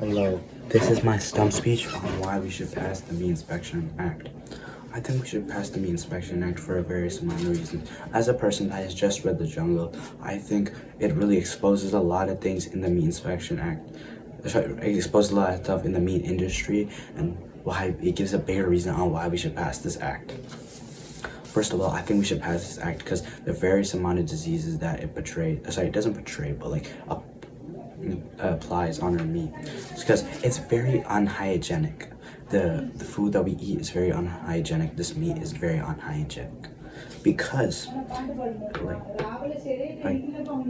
Hello, this is my stump speech on why we should pass the Meat Inspection Act. I think we should pass the Meat Inspection Act for a various amount of reasons. As a person that has just read The Jungle, I think it really exposes a lot of things in the Meat Inspection Act. It exposes a lot of stuff in the meat industry and why it gives a bigger reason on why we should pass this act. First of all, I think we should pass this act because the various amount of diseases that it doesn't portray, but like applies on our meat. It's because it's very unhygienic. The food that we eat is very unhygienic. This meat is very unhygienic because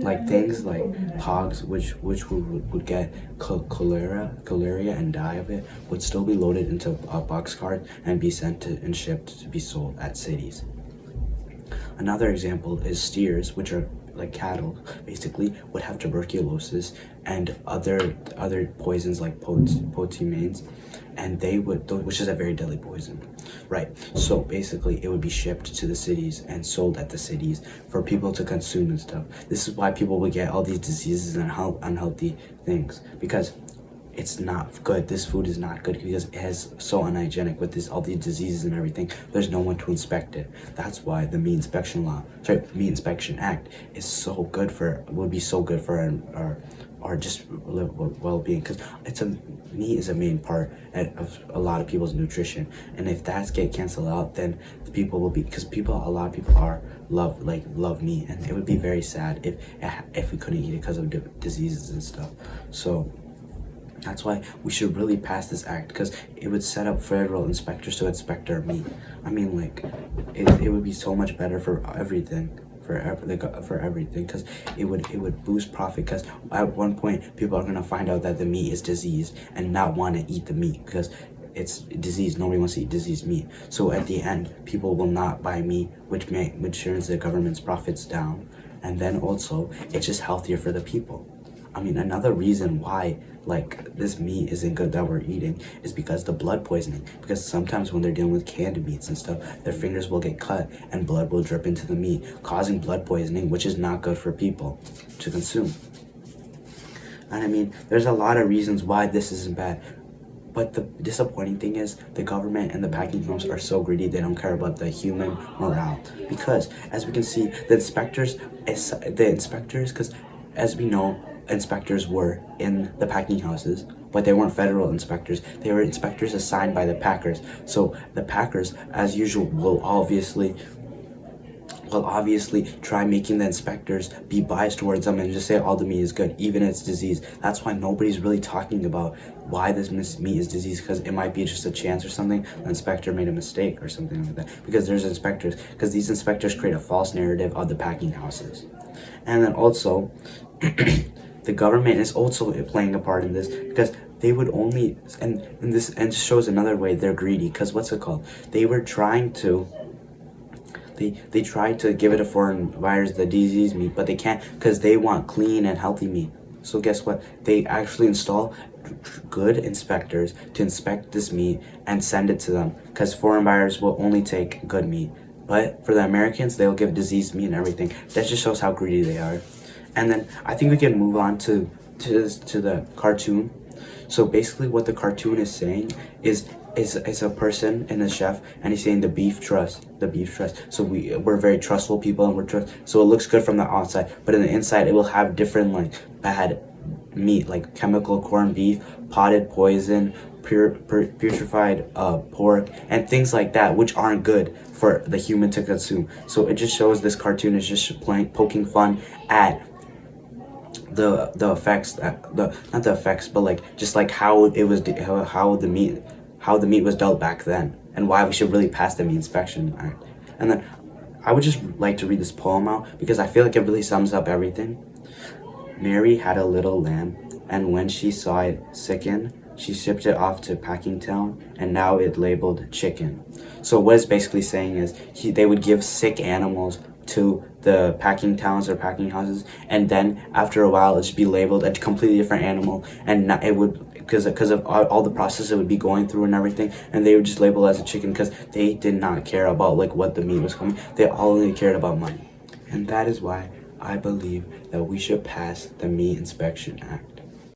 like things like hogs which would get cholera and die of it would still be loaded into a boxcar and be sent to and shipped to be sold at cities. Another example is steers, which are like cattle, basically would have tuberculosis and other poisons like potimanes, and they would, which is a very deadly poison, right? So basically it would be shipped to the cities and sold at the cities for people to consume and stuff. This is why people would get all these diseases and unhealthy things, because it's not good. This food is not good because it is so unhygienic with all these diseases and everything. There's no one to inspect it. That's why the Meat Inspection Act is so good would be so good for our just well-being, because meat is a main part of a lot of people's nutrition. And if that get canceled out, then the people will be, because a lot of people love meat, and it would be very sad if we couldn't eat it because of diseases and stuff. So that's why we should really pass this act, because it would set up federal inspectors to inspect our meat. I mean, like, it would be so much better for everything, because it would boost profit. Because at one point, people are gonna find out that the meat is diseased and not want to eat the meat because it's diseased. Nobody wants to eat diseased meat. So at the end, people will not buy meat, which turns the government's profits down. And then also, it's just healthier for the people. I mean, another reason why like this meat isn't good that we're eating is because the blood poisoning. Because sometimes when they're dealing with canned meats and stuff, their fingers will get cut and blood will drip into the meat, causing blood poisoning, which is not good for people to consume. And I mean, there's a lot of reasons why this isn't bad. But the disappointing thing is the government and the packing homes are so greedy, they don't care about the human morale. Because as we can see, the inspectors, because as we know, inspectors were in the packing houses, but they weren't federal inspectors. They were inspectors assigned by the packers. So the packers, as usual, will obviously try making the inspectors be biased towards them and just say all the meat is good, even if it's diseased. That's why nobody's really talking about why this meat is diseased, because it might be just a chance or something. The inspector made a mistake or something like that. Because there's inspectors, because these inspectors create a false narrative of the packing houses. And then also, the government is also playing a part in this, because they would only, and shows another way they're greedy, because what's it called? They were trying to, they tried to give it a foreign virus, the disease meat, but they can't because they want clean and healthy meat. So guess what? They actually install good inspectors to inspect this meat and send it to them, because foreign virus will only take good meat. But for the Americans, they'll give diseased meat and everything. That just shows how greedy they are. And then I think we can move on to the cartoon. So basically what the cartoon is saying is a person and a chef, and he's saying the beef trust. So we're very trustful people, and so it looks good from the outside, but in the inside it will have different like bad meat, like chemical corned beef, potted poison, putrefied pork, and things like that, which aren't good for the human to consume. So it just shows this cartoon is just poking fun at the effects, not the effects, but like just like how it was how the meat was dealt back then, and why we should really pass the Meat Inspection Act. And then I would just like to read this poem out, because I feel like it really sums up everything. Mary had a little lamb, and when she saw it sicken, she shipped it off to packing town, and now it labeled chicken. So what it's basically saying is they would give sick animals to the packing towns or packing houses, and then after a while it should be labeled a completely different animal, and not, it would, because of all the process it would be going through and everything, and they would just label it as a chicken, because they did not care about like what the meat was coming. They only cared about money. And that is why I believe that we should pass the Meat Inspection Act.